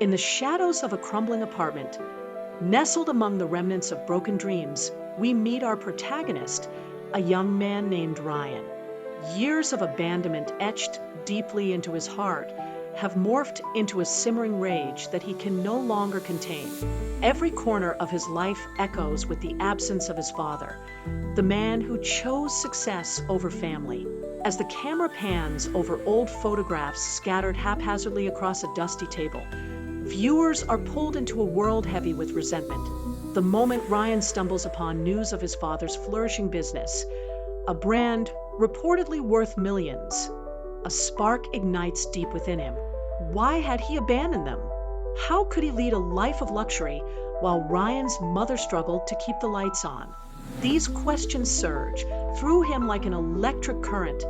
In the shadows of a crumbling apartment, nestled among the remnants of broken dreams, we meet our protagonist, a young man named Ryan. Years of abandonment etched deeply into his heart have morphed into a simmering rage that he can no longer contain. Every corner of his life echoes with the absence of his father, the man who chose success over family. As the camera pans over old photographs scattered haphazardly across a dusty table, viewers are pulled into a world heavy with resentment. The moment Ryan stumbles upon news of his father's flourishing business, a brand reportedly worth millions, a spark ignites deep within him. Why had he abandoned them? How could he lead a life of luxury while Ryan's mother struggled to keep the lights on? These questions surge through him like an electric current,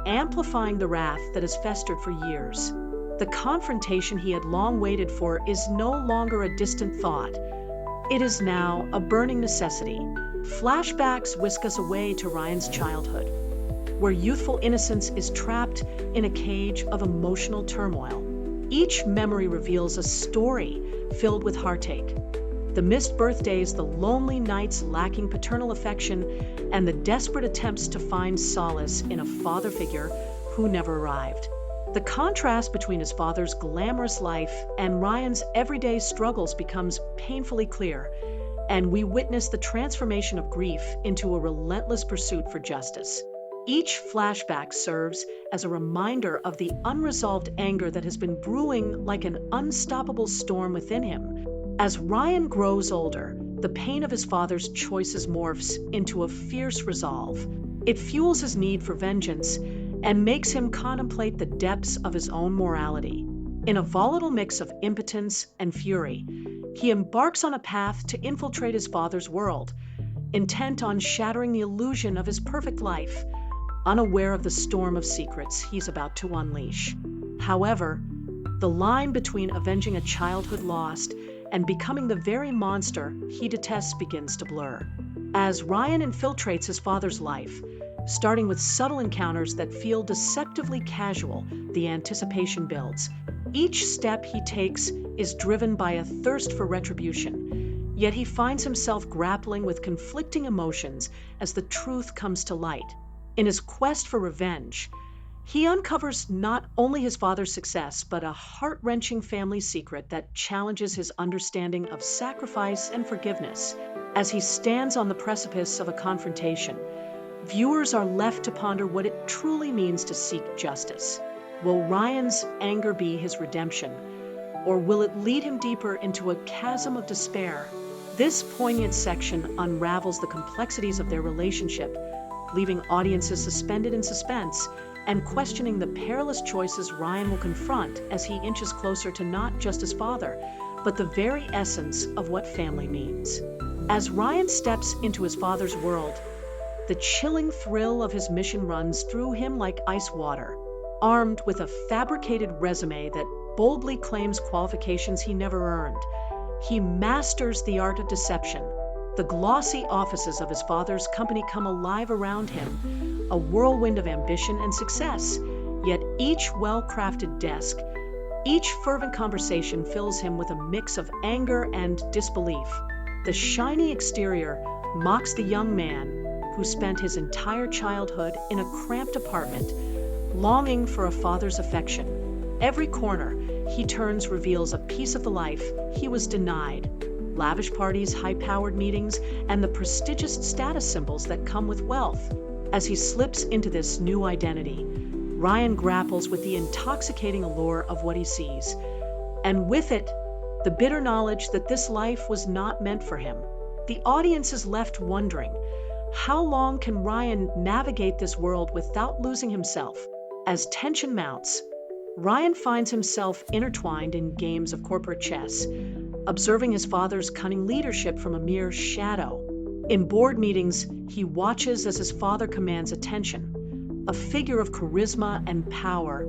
amplifying the wrath that has festered for years. The confrontation he had long waited for is no longer a distant thought. It is now a burning necessity. Flashbacks whisk us away to Ryan's childhood, where youthful innocence is trapped in a cage of emotional turmoil. Each memory reveals a story filled with heartache. The missed birthdays, the lonely nights lacking paternal affection, and the desperate attempts to find solace in a father figure who never arrived. The contrast between his father's glamorous life and Ryan's everyday struggles becomes painfully clear, and we witness the transformation of grief into a relentless pursuit for justice. Each flashback serves as a reminder of the unresolved anger that has been brewing like an unstoppable storm within him. As Ryan grows older, the pain of his father's choices morphs into a fierce resolve. It fuels his need for vengeance and makes him contemplate the depths of his own morality. In a volatile mix of impotence and fury, he embarks on a path to infiltrate his father's world, intent on shattering the illusion of his perfect life, unaware of the storm of secrets he's about to unleash. However, the line between avenging a childhood lost and becoming the very monster he detests begins to blur. As Ryan infiltrates his father's life, starting with subtle encounters that feel deceptively casual, the anticipation builds. Each step he takes is driven by a thirst for retribution, yet he finds himself grappling with conflicting emotions as the truth comes to light. In his quest for revenge, he uncovers not only his father's success, but a heart-wrenching family secret that challenges his understanding of sacrifice and forgiveness. As he stands on the precipice of a confrontation, viewers are left to ponder what it truly means to seek justice. Will Ryan's anger be his redemption, or will it lead him deeper into a chasm of despair? This poignant section unravels the complexities of their relationship, leaving audiences suspended in suspense and questioning the perilous choices Ryan will confront as he inches closer to not just his father, but the very essence of what family means. As Ryan steps into his father's world, the chilling thrill of his mission runs through him like ice water. Armed with a fabricated resume that boldly claims qualifications he never earned, he masters the art of deception. The glossy offices of his father's company come alive around him, a whirlwind of ambition and success. Yet each well-crafted desk, each fervent conversation fills him with a mix of anger and disbelief. The shiny exterior mocks the young man who spent his entire childhood in a cramped apartment, longing for a father's affection. Every corner he turns reveals a piece of the life he was denied. Lavish parties, high-powered meetings, and the prestigious status symbols that come with wealth. As he slips into this new identity, Ryan grapples with the intoxicating allure of what he sees, and with it, the bitter knowledge that this life was not meant for him. The audience is left wondering, how long can Ryan navigate this world without losing himself? As tension mounts, Ryan finds himself intertwined in games of corporate chess, observing his father's cunning leadership from a mere shadow. In board meetings, he watches as his father commands attention, a figure of charisma and power,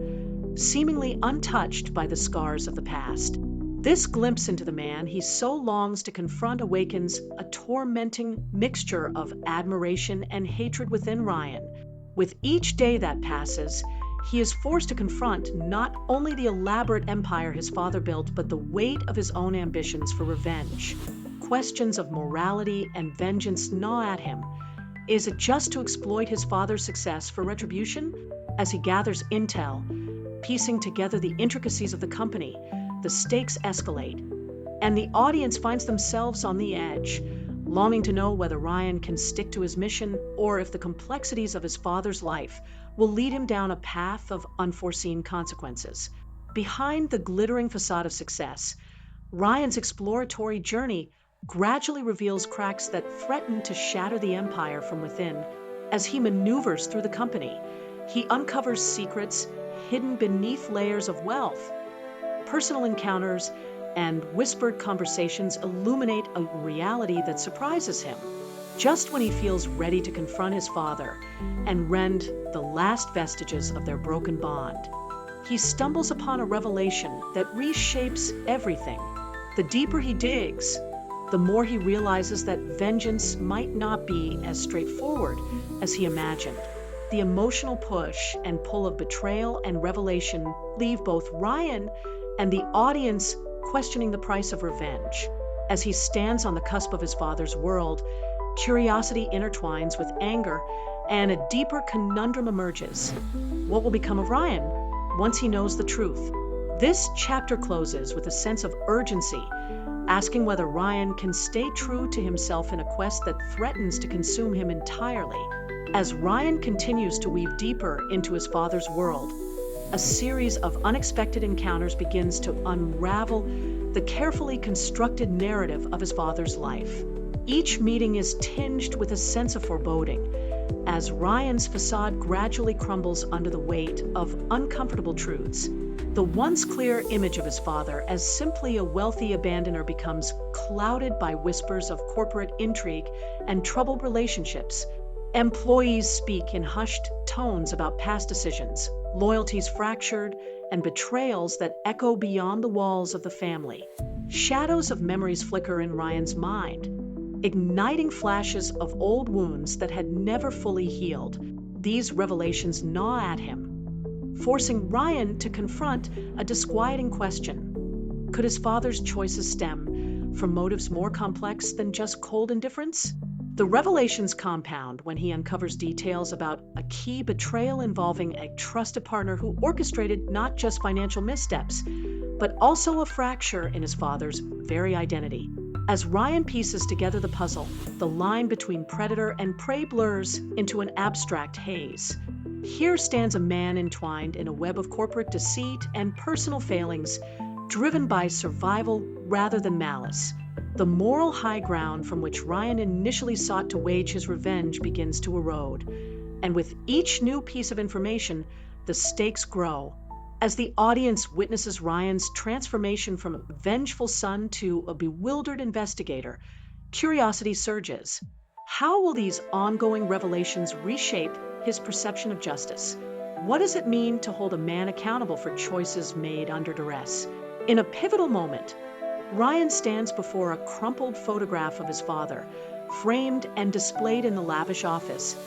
seemingly untouched by the scars of the past. This glimpse into the man he so longs to confront awakens a tormenting mixture of admiration and hatred within Ryan. With each day that passes, he is forced to confront not only the elaborate empire his father built, but the weight of his own ambitions for revenge. Questions of morality and vengeance gnaw at him. Is it just to exploit his father's success for retribution? As he gathers intel, piecing together the intricacies of the company, the stakes escalate, and the audience finds themselves on the edge, longing to know whether Ryan can stick to his mission or if the complexities of his father's life will lead him down a path of unforeseen consequences. Behind the glittering facade of success, Ryan's exploratory journey gradually reveals cracks that threaten to shatter the empire from within. As he maneuvers through the company, he uncovers secrets hidden beneath layers of wealth. Personal encounters and whispered conversations illuminate a reality that surprises him. Just when he feels ready to confront his father and rend the last vestiges of their broken bond, he stumbles upon a revelation that reshapes everything. The deeper he digs, the more he realizes that vengeance might not be as straightforward as he imagined. The emotional push and pull of betrayal and revelation leave both Ryan and the audience questioning the price of revenge. As he stands on the cusp of his father's world, curiosity intertwines with anger, and a deeper conundrum emerges. What will become of Ryan once he knows the truth? This chapter closes with a sense of urgency, asking whether Ryan can stay true to himself in a quest that threatens to consume him entirely. As Ryan continues to weave deeper into his father's world, a series of unexpected encounters begins to unravel the carefully constructed narrative of his father's life. Each meeting is tinged with a sense of foreboding, as Ryan's facade gradually crumbles under the weight of uncomfortable truths. The once clear image of his father as simply a wealthy abandoner becomes clouded by whispers of corporate intrigue and troubled relationships. Employees speak in hushed tones about past decisions, loyalties fractured, and betrayals that echo beyond the walls of the family. Shadows of memories flicker in Ryan's mind, igniting flashes of old wounds that had never fully healed. These revelations gnaw at him, forcing Ryan to confront a disquieting question. Could his father's choices stem from motives more complex than just cold indifference? The revelations compound when he uncovers details about a key betrayal involving a trusted partner who orchestrated not just financial missteps, but also a fracture in his father's very identity. As Ryan pieces together the puzzle, the line between predator and prey blurs into an abstract haze. Here stands a man entwined in a web of corporate deceit and personal failings, driven by survival rather than malice. The moral high ground from which Ryan initially sought to wage his revenge begins to erode, and with each new piece of information, the stakes grow. As the audience witnesses Ryan's transformation from a vengeful son to a bewildered investigator, curiosity surges. How will these ongoing revelations reshape his perception of justice? What does it mean to hold a man accountable for choices made under duress? In a pivotal moment, Ryan stands before a crumpled photograph of his father, framed and displayed in the lavish office,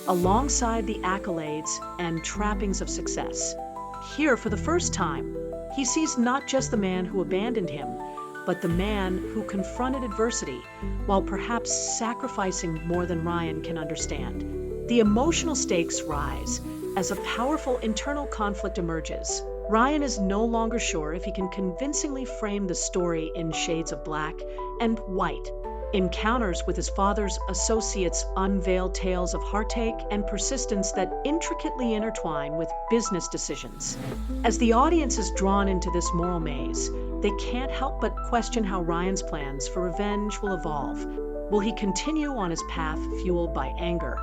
alongside the accolades and trappings of success. Here, for the first time, he sees not just the man who abandoned him, but the man who confronted adversity, while perhaps sacrificing more than Ryan can understand. The emotional stakes rise as a powerful internal conflict emerges. Ryan is no longer sure if he can convincingly frame the story in shades of black and white. Encounters with his father's associates unveil tales of heartache and persistence that intricately intertwine with business decisions. As the audience is drawn into this moral maze, they can't help but question how Ryan's plans for revenge will evolve. Will he continue on his path fueled by anger?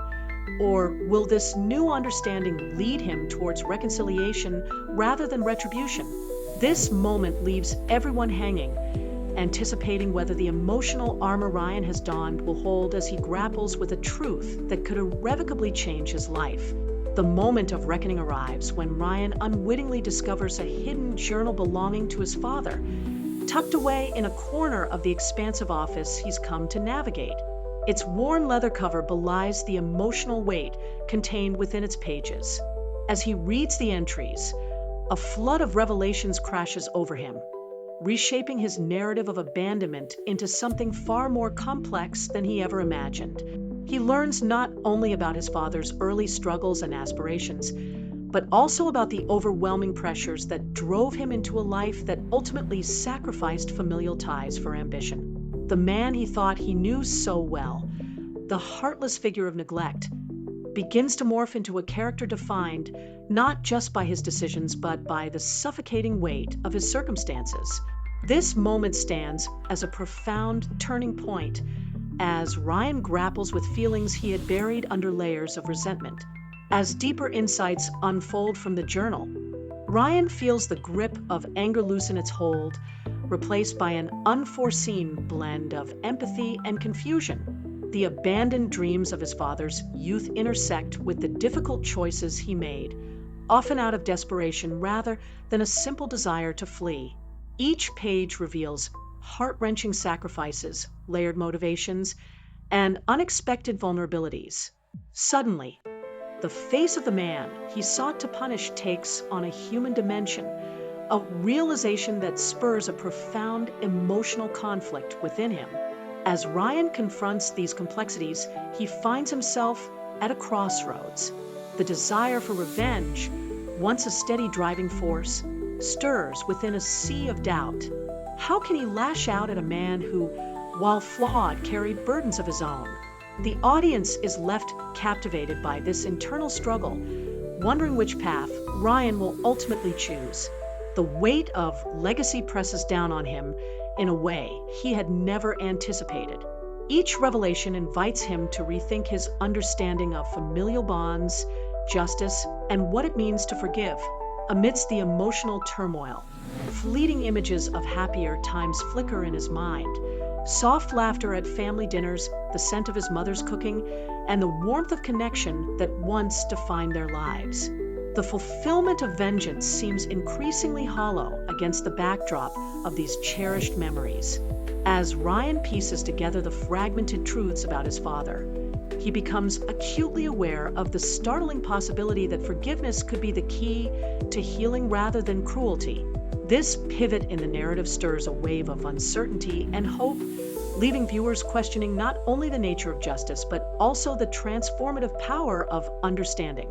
Or will this new understanding lead him towards reconciliation rather than retribution? This moment leaves everyone hanging, anticipating whether the emotional armor Ryan has donned will hold as he grapples with a truth that could irrevocably change his life. The moment of reckoning arrives when Ryan unwittingly discovers a hidden journal belonging to his father, tucked away in a corner of the expansive office he's come to navigate. Its worn leather cover belies the emotional weight contained within its pages. As he reads the entries, a flood of revelations crashes over him, reshaping his narrative of abandonment into something far more complex than he ever imagined. He learns not only about his father's early struggles and aspirations, but also about the overwhelming pressures that drove him into a life that ultimately sacrificed familial ties for ambition. The man he thought he knew so well, the heartless figure of neglect, begins to morph into a character defined not just by his decisions, but by the suffocating weight of his circumstances. This moment stands as a profound turning point as Ryan grapples with feelings he had buried under layers of resentment. As deeper insights unfold from the journal, Ryan feels the grip of anger loosen its hold, replaced by an unforeseen blend of empathy and confusion. The abandoned dreams of his father's youth intersect with the difficult choices he made, often out of desperation rather than a simple desire to flee. Each page reveals heart-wrenching sacrifices, layered motivations, and unexpected vulnerabilities. Suddenly, the face of the man he sought to punish takes on a human dimension, a realization that spurs a profound emotional conflict within him. As Ryan confronts these complexities, he finds himself at a crossroads. The desire for revenge, once a steady driving force, stirs within a sea of doubt. How can he lash out at a man who, while flawed, carried burdens of his own? The audience is left captivated by this internal struggle, wondering which path Ryan will ultimately choose. The weight of legacy presses down on him in a way he had never anticipated. Each revelation invites him to rethink his understanding of familial bonds, justice, and what it means to forgive. Amidst the emotional turmoil, fleeting images of happier times flicker in his mind. Soft laughter at family dinners, the scent of his mother's cooking, and the warmth of connection that once defined their lives. The fulfillment of vengeance seems increasingly hollow against the backdrop of these cherished memories. As Ryan pieces together the fragmented truths about his father, he becomes acutely aware of the startling possibility that forgiveness could be the key to healing rather than cruelty. This pivot in the narrative stirs a wave of uncertainty and hope, leaving viewers questioning not only the nature of justice, but also the transformative power of understanding.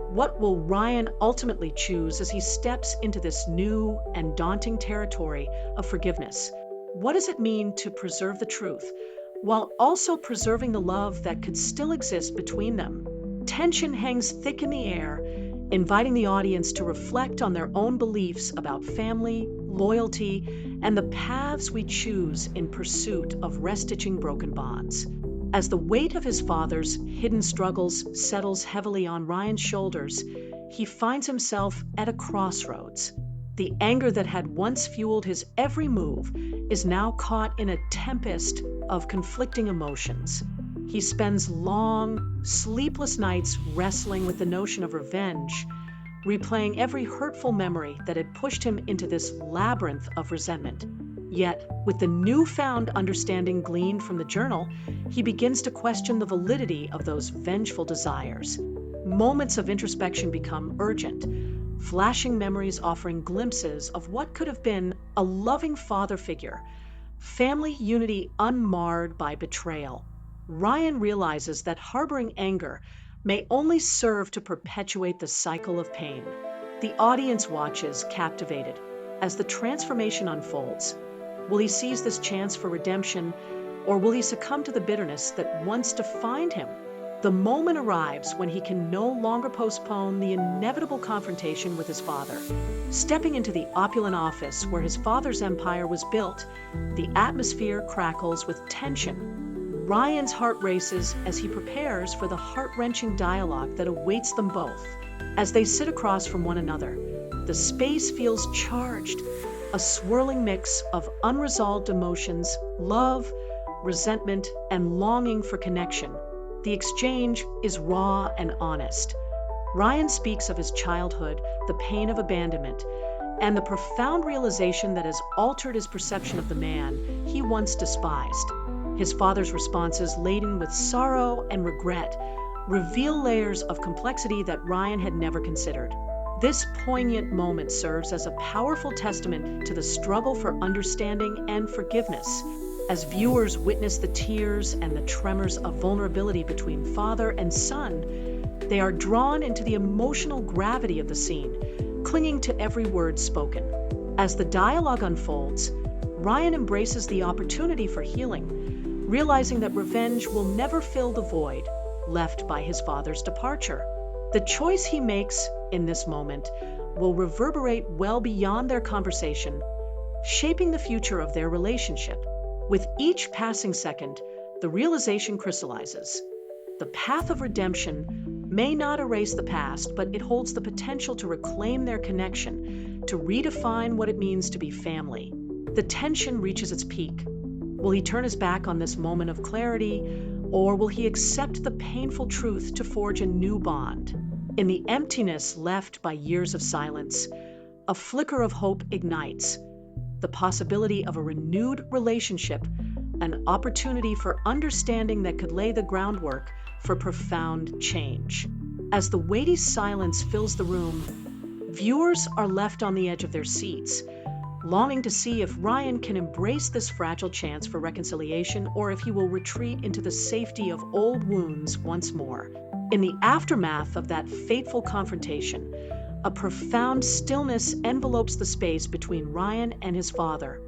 What will Ryan ultimately choose as he steps into this new and daunting territory of forgiveness? What does it mean to preserve the truth, while also preserving the love that could still exist between them? Tension hangs thick in the air, inviting the audience to reflect on their own beliefs about family, loyalty, and the paths we choose in pursuit of restitching broken bonds. As the weight of his father's hidden struggles settles heavily on Ryan's shoulders, he finds himself at a crossroads. The anger that had once fueled his every move is now caught in a tempest of conflicting emotions. He spends long, sleepless nights wrestling with the notion of revenge, replaying every hurtful memory that had pushed him into this labyrinth of resentment. Yet, with the newfound understanding gleaned from the journal, he begins to question the validity of those vengeful desires. Moments of introspection become urgent, flashing memories offering glimpses of what could have been a loving father figure, family unity unmarred by betrayal. Ryan realizes that harboring anger may only serve to perpetuate the cycle of pain. The audience watches, captivated, as the transformation unfolds. Will he seize this chance for redemption, or will he succumb to the bitterness that once defined him? The moment arrives when he can no longer postpone the inevitable confrontation with his father. Stepping into the opulent office where his father's empire was built, the atmosphere crackles with tension. Ryan's heart races as he prepares for the heart-wrenching dialogue that awaits them both. As they sit across from one another, the space feels charged, a swirling mix of unresolved emotions, love, resentment, and longing for connection. The exchange is raw and honest. Ryan speaks of his childhood, the pain of abandonment, and the profound realization that has altered his perception of the man he once despised. His father's responses, laden with sorrow and regret, reveal layers of complexity that Ryan had never considered. This poignant moment serves as a powerful testament to the struggle for understanding and forgiveness. As viewers witness the tears and the tremors of vulnerability between father and son, they are drawn into the emotional gravity of the scene, clinging to every word spoken. As the dialogue unfolds, Ryan embraces the opportunity for healing, realizing that revenge will never fill the void left by his father's departure. The choice he makes in this moment will reverberate well beyond their conversation, shaping the future of their relationship. With each passing second, the realization crystallizes. The path of redemption may not erase the past, but it holds the potential to reclaim their connection, to redefine what it means to be family. The tension reaches its peak. Will he turn his back on this moment of clarity, or will he accept the painful truth to forge a new bond? In the emptiness left by years of silence, a flicker of hope ignites. The possibility of a renewed relationship, an opportunity for understanding that could lay the groundwork for profound change. As the weighty silence fills the room, viewers are left on the edge of their seats, longing to see if Ryan can embrace this fragile chance for reconciliation or if he will retreat into the safety of old wounds once more. In the aftermath of that fateful confrontation, a profound stillness envelopes the space between Ryan and his father.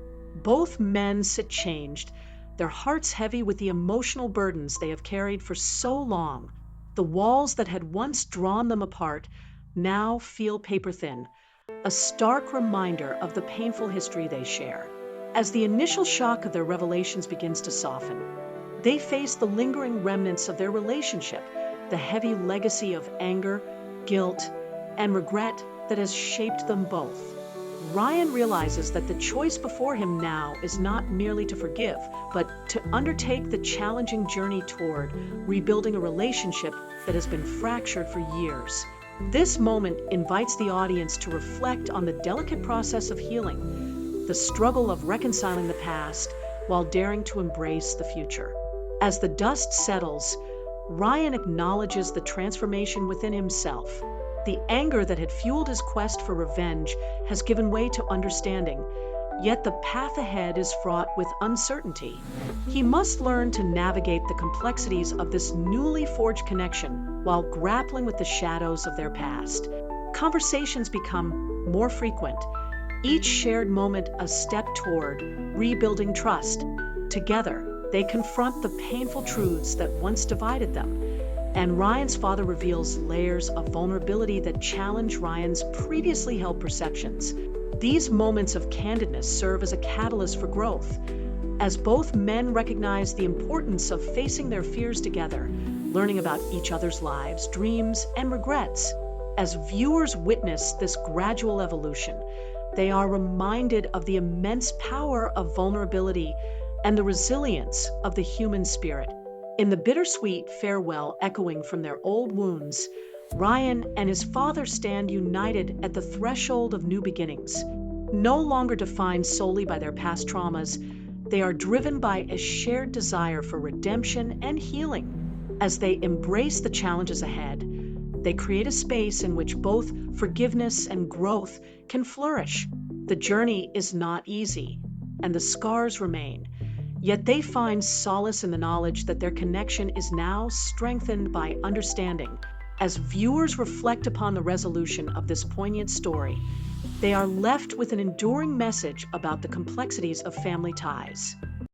Both men sit changed, their hearts heavy with the emotional burdens they have carried for so long. The walls that had once drawn them apart now feel paper thin, a stark reminder of the painful history they share. As the initial shock of their revelations begins to soften, they face the lingering remnants of their relationship, the heavy legacy of anger, guilt, and regret that has shaped them both. Ryan realizes that the choice before him now is not merely to forgive, but to undertake the challenging journey toward rebuilding a relationship that has been fractured for years. This moment invites the audience to reflect on the delicate process of healing, the struggle of reconciling the past while daring to embrace the future. As the dust settles, Ryan acknowledges the transformation within himself. The anger that had fueled his quest for revenge has given way to understanding, yet the path ahead is fraught with uncertainty. He must learn to navigate the complexities of this newly forged connection while grappling with the shadows of their past. Conversations become more frequent, each shared moment a step toward rebuilding trust. Together, they confront the painful truths that once divided them, and Ryan's father reveals layers of vulnerability that challenge Ryan's previously held perceptions. These moments of candidness serve as a catalyst for growth, as both men recognize the importance of facing their fears together, learning about each other's lives, dreams, and regrets. As viewers witness this gradual evolution, they are reminded of the immense power of vulnerability and the resilience of the human spirit. In the bittersweet farewell echoing from their old wounds, Ryan and his father stand united at the threshold of new beginnings. No longer defined solely by their past traumas, they are driven by a shared desire for redemption and healing. As they embrace the challenges ahead, they create a space in which both forgiveness and growth can flourish. The journey is not easy, and the scars remain. Yet they find solace in the knowledge that their connection is now strengthened by understanding. As viewers reflect upon the resolution of this poignant story, they are left with an enduring message about the complexities of family ties.